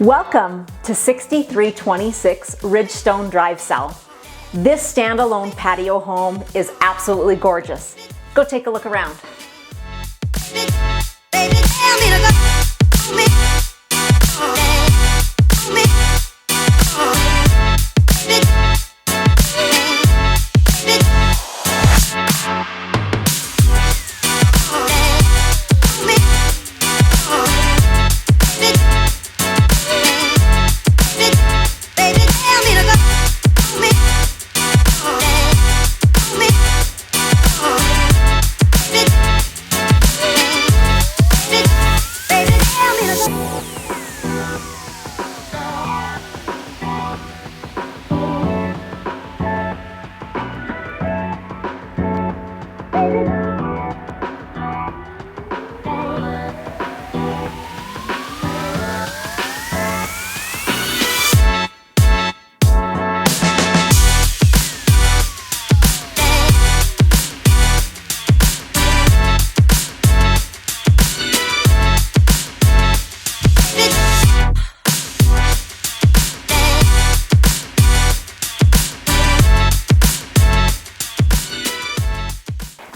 Welcome to 6326 Ridgestone Drive South. This standalone patio home is absolutely gorgeous. Go take a look around.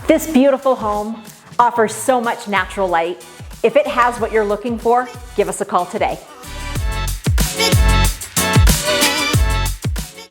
This beautiful home offers so much natural light. If it has what you're looking for, give us a call today.